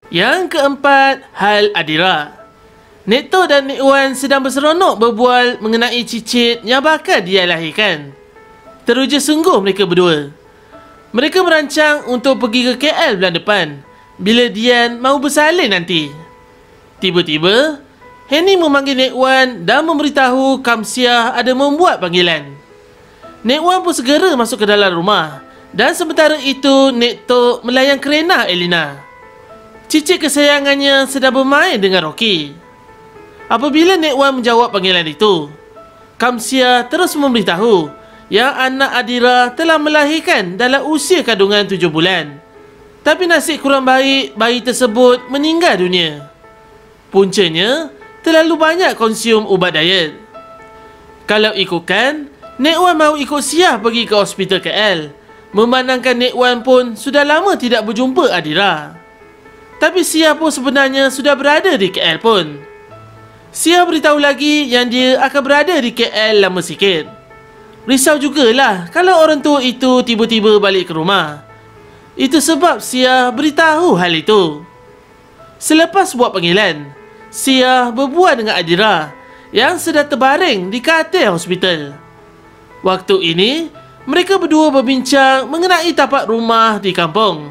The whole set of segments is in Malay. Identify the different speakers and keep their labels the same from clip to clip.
Speaker 1: Yang keempat, hal Adira. Nek Tok dan Nek Wan sedang berseronok berbual mengenai cicit yang bakal dia lahirkan. Teruja sungguh mereka berdua. Mereka merancang untuk pergi ke KL bulan depan bila Dian mahu bersalin nanti. Tiba-tiba, Henny memanggil Nek Wan dan memberitahu Kamsiah ada membuat panggilan. Nek Wan pun segera masuk ke dalam rumah dan sementara itu Nek Tok melayan kerena Elina. Cicit kesayangannya sedang bermain dengan Rocky. Apabila Nek Wan menjawab panggilan itu, Kamsiah terus memberitahu yang anak Adira telah melahirkan dalam usia kandungan 7 bulan. Tapi nasib kurang baik, bayi tersebut meninggal dunia. Puncanya, terlalu banyak konsum ubat diet. Kalau ikutkan, Nek Wan mahu ikut Siah pergi ke hospital KL. Memandangkan Nek Wan pun sudah lama tidak berjumpa Adira. Tapi Siah pun sebenarnya sudah berada di KL pun. Siah beritahu lagi yang dia akan berada di KL lama sikit. Risau jugalah kalau orang tua itu tiba-tiba balik ke rumah. Itu sebab Siah beritahu hal itu. Selepas buat panggilan, Siah berbual dengan Adira yang sedang terbaring di katil hospital. Waktu ini, mereka berdua berbincang mengenai tapak rumah di kampung.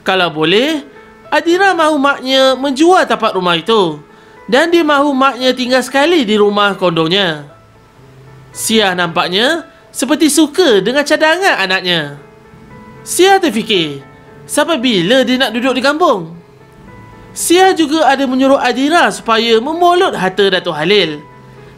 Speaker 1: Kalau boleh, Adira mahu maknya menjual tapak rumah itu dan dia mahu maknya tinggal sekali di rumah kondonya. Siah nampaknya seperti suka dengan cadangan anaknya. Siah terfikir, sampai bila dia nak duduk di kampung? Siah juga ada menyuruh Adira supaya memolot harta Datuk Halil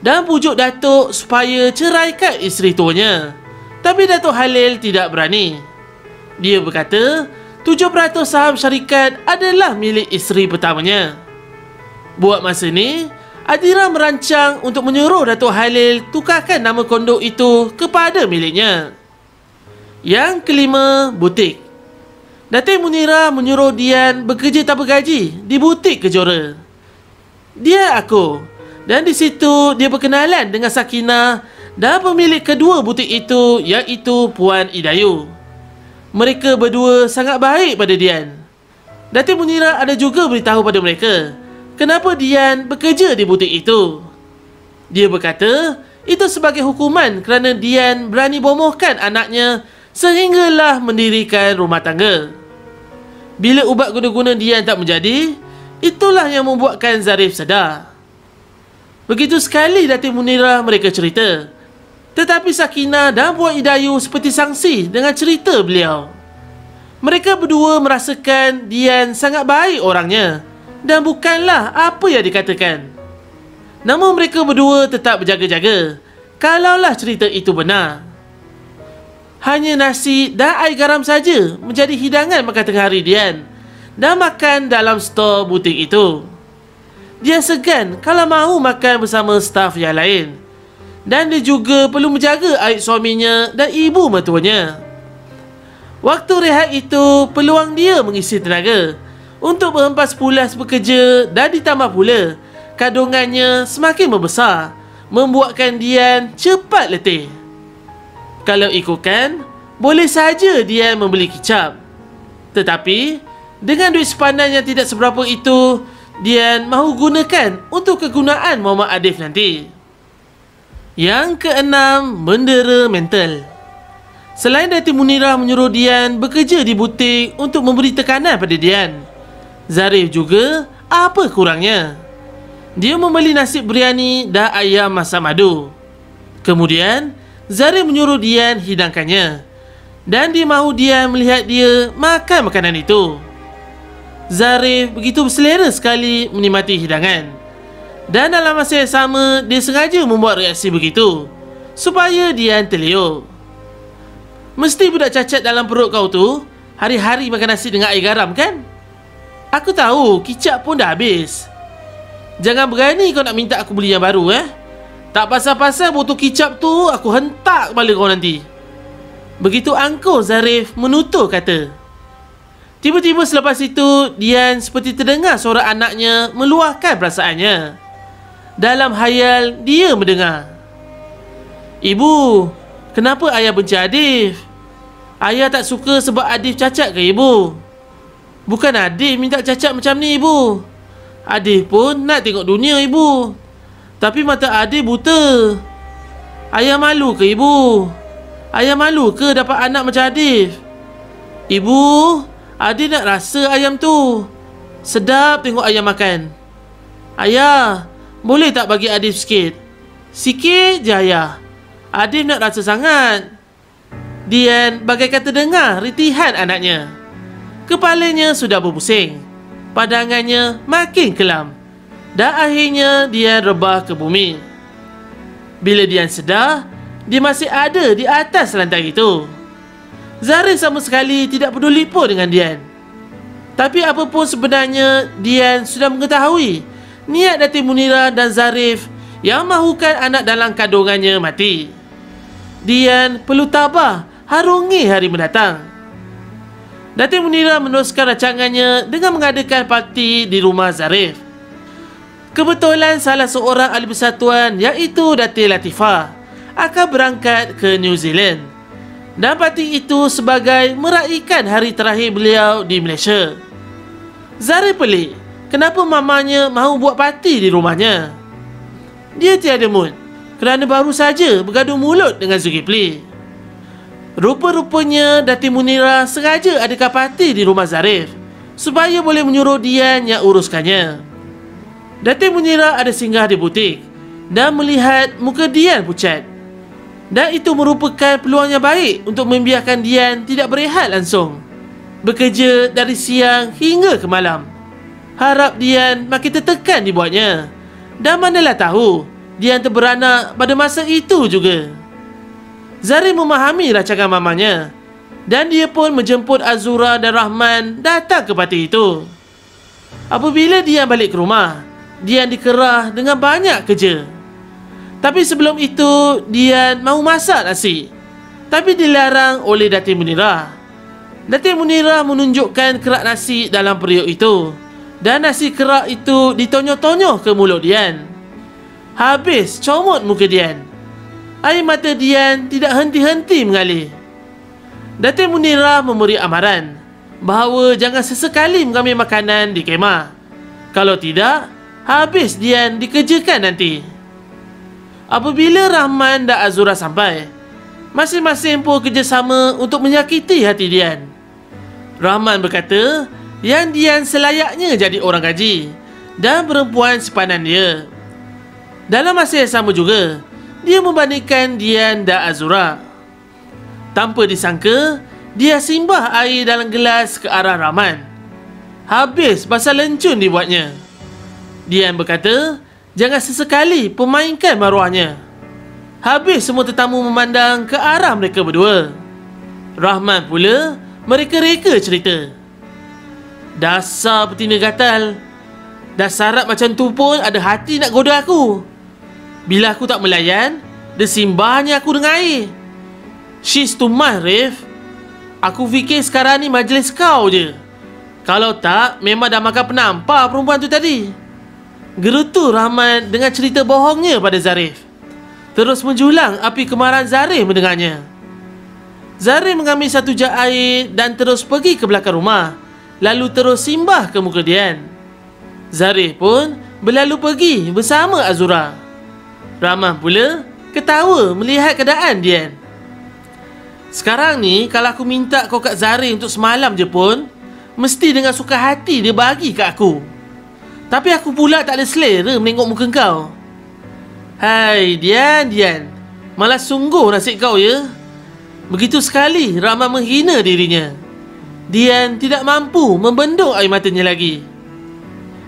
Speaker 1: dan pujuk Datuk supaya ceraikan isteri tuanya. Tapi Datuk Halil tidak berani. Dia berkata 7% saham syarikat adalah milik isteri pertamanya. Buat masa ni, Adira merancang untuk menyuruh Datuk Halil tukarkan nama kondo itu kepada miliknya. Yang kelima, butik. Datuk Munira menyuruh Dian bekerja tanpa gaji di butik Kejora. Dia aku, dan di situ dia berkenalan dengan Sakinah dan pemilik kedua butik itu iaitu Puan Idayu. Mereka berdua sangat baik pada Dian. Datuk Munira ada juga beritahu pada mereka kenapa Dian bekerja di butik itu. Dia berkata itu sebagai hukuman kerana Dian berani bomohkan anaknya sehinggalah mendirikan rumah tangga. Bila ubat guna-guna Dian tak menjadi, itulah yang membuatkan Zarif sedar. Begitu sekali Datuk Munira mereka cerita. Tetapi Sakinah dan Puan Idayu seperti sangsi dengan cerita beliau. Mereka berdua merasakan Dian sangat baik orangnya dan bukanlah apa yang dikatakan. Namun mereka berdua tetap berjaga-jaga kalaulah cerita itu benar. Hanya nasi dan air garam saja menjadi hidangan makan tengah hari Dian dan makan dalam stor butik itu. Dia segan kalau mahu makan bersama staf yang lain. Dan dia juga perlu menjaga aib suaminya dan ibu mertuanya. Waktu rehat itu, peluang dia mengisi tenaga untuk berhempas pulas bekerja dan ditambah pula kandungannya semakin membesar, membuatkan Dian cepat letih. Kalau ikutkan, boleh saja Dian membeli kicap. Tetapi, dengan duit sepadan yang tidak seberapa itu, Dian mahu gunakan untuk kegunaan Muhammad Adif nanti. Yang keenam, bendera mental. Selain Datuk Munira menyuruh Dian bekerja di butik untuk memberi tekanan pada Dian, Zarif juga apa kurangnya. Dia membeli nasi biryani dan ayam masak madu. Kemudian, Zarif menyuruh Dian hidangkannya. Dan dia mahu Dian melihat dia makan makanan itu. Zarif begitu berselera sekali menikmati hidangan. Dan dalam masa yang sama, dia sengaja membuat reaksi begitu supaya Dian terliuk. Mesti budak cacat dalam perut kau tu hari-hari makan nasi dengan air garam kan? Aku tahu kicap pun dah habis. Jangan berani kau nak minta aku beli yang baru Tak pasal-pasal botol kicap tu aku hentak kepala kau nanti. Begitu angkuh Zarif menutur kata. Tiba-tiba selepas itu, Dian seperti terdengar suara anaknya meluahkan perasaannya. Dalam hayal, dia mendengar. Ibu, kenapa ayah benci Adif? Ayah tak suka sebab Adif cacat ke ibu? Bukan Adif minta cacat macam ni, Ibu. Adif pun nak tengok dunia, Ibu. Tapi mata Adif buta. Ayah malu ke, Ibu? Ayah malu ke dapat anak macam Adif? Ibu, Adif nak rasa ayam tu. Sedap tengok ayam makan. Ayah, boleh tak bagi Adif sikit? Sikit je, Ayah. Adif nak rasa sangat. Dian bagaikan terdengar ritihan anaknya. Kepalanya sudah berpusing. Pandangannya makin kelam. Dan akhirnya Dian rebah ke bumi. Bila Dian sedar, dia masih ada di atas lantai itu. Zarif sama sekali tidak peduli pun dengan Dian. Tapi apapun sebenarnya, Dian sudah mengetahui niat Datin Munirah dan Zarif yang mahukan anak dalam kandungannya mati. Dian perlu tabah harungi hari mendatang. Datin Munirah meneruskan rancangannya dengan mengadakan parti di rumah Zarif. Kebetulan salah seorang ahli persatuan, iaitu Datin Latifah, akan berangkat ke New Zealand. Dan parti itu sebagai meraihkan hari terakhir beliau di Malaysia. Zarif pelik kenapa mamanya mahu buat parti di rumahnya. Dia tiada mood kerana baru saja bergaduh mulut dengan Zulkifli. Rupa-rupanya Datin Munirah sengaja adakan parti di rumah Zarif supaya boleh menyuruh Dian yang uruskannya. Datin Munirah ada singgah di butik dan melihat muka Dian pucat. Dan itu merupakan peluang yang baik untuk membiarkan Dian tidak berehat langsung, bekerja dari siang hingga ke malam. Harap Dian makin tertekan dibuatnya. Dan manalah tahu Dian terberanak pada masa itu juga. Zarif memahami rancangan mamanya dan dia pun menjemput Azura dan Rahman datang ke parti itu. Apabila Dian balik ke rumah, Dian dikerah dengan banyak kerja. Tapi sebelum itu, Dian mahu masak nasi, tapi dilarang oleh Datin Munirah. Datin Munirah menunjukkan kerak nasi dalam periuk itu, dan nasi kerak itu ditonyoh-tonyoh ke mulut Dian. Habis comot muka Dian. Air mata Dian tidak henti-henti mengalir. Datin Munirah memberi amaran bahawa jangan sesekali mengambil makanan di kemah. Kalau tidak, habis Dian dikerjakan nanti. Apabila Rahman dan Azura sampai, masing-masing pun kerjasama untuk menyakiti hati Dian. Rahman berkata yang Dian selayaknya jadi orang gaji dan perempuan sepadan dia. Dalam masa yang sama juga, dia membandingkan Dian dan Azura. Tanpa disangka, dia simbah air dalam gelas ke arah Rahman. Habis basah lencun dibuatnya. Dian berkata, jangan sesekali pemainkan maruahnya. Habis semua tetamu memandang ke arah mereka berdua. Rahman pula mereka-reka cerita. Dasar betina gatal. Dah syarat macam tu pun ada hati nak goda aku. Bila aku tak melayan, dia simbahnya aku dengan air. She's too much, Rif. Aku fikir sekarang ni majlis kau je. Kalau tak, memang dah makan penampar perempuan tu tadi. Gerutu Rahman dengan cerita bohongnya pada Zarif. Terus menjulang api kemarahan Zarif mendengarnya. Zarif mengambil satu jug air dan terus pergi ke belakang rumah, lalu terus simbah ke muka Dian. Zarif pun berlalu pergi bersama Azura. Rahman pula ketawa melihat keadaan Dian. Sekarang ni kalau aku minta kau kat Zarif untuk semalam je pun, mesti dengan suka hati dia bagi kat aku. Tapi aku pula tak ada selera menengok muka kau. Hai Dian, malas sungguh nasib kau ya. Begitu sekali Rahman menghina dirinya. Dian tidak mampu membendung air matanya lagi.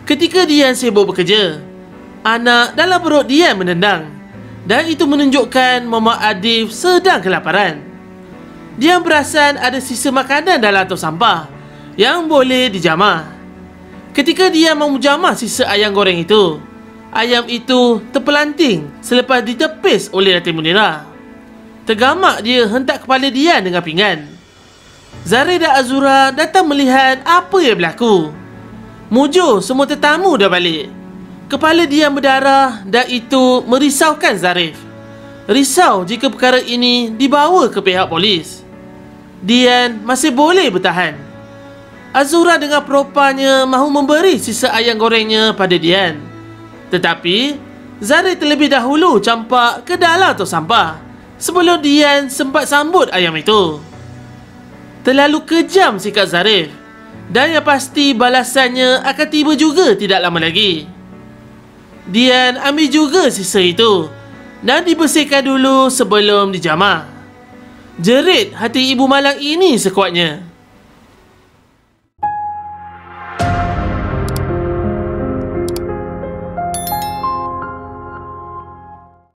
Speaker 1: Ketika Dian sibuk bekerja, anak dalam perut Dian menendang, dan itu menunjukkan Mama Adif sedang kelaparan. Dian perasan ada sisa makanan dalam tong sampah yang boleh dijamah. Ketika Dian mahu jamah sisa ayam goreng itu, ayam itu terpelanting selepas ditepis oleh Datin Munirah. Tergamak dia hentak kepala Dian dengan pinggan. Zarif dan Azura datang melihat apa yang berlaku. Mujur semua tetamu dah balik. Kepala Dian berdarah dan itu merisaukan Zarif. Risau jika perkara ini dibawa ke pihak polis. Dian masih boleh bertahan. Azura dengan peropanya mahu memberi sisa ayam gorengnya pada Dian. Tetapi Zarif terlebih dahulu campak ke dalam tong sampah sebelum Dian sempat sambut ayam itu. Terlalu kejam sikap Zarif, dan yang pasti balasannya akan tiba juga tidak lama lagi. Dian ambil juga sisa itu dan dibersihkan dulu sebelum dijamah. Jerit hati Ibu Malang ini sekuatnya.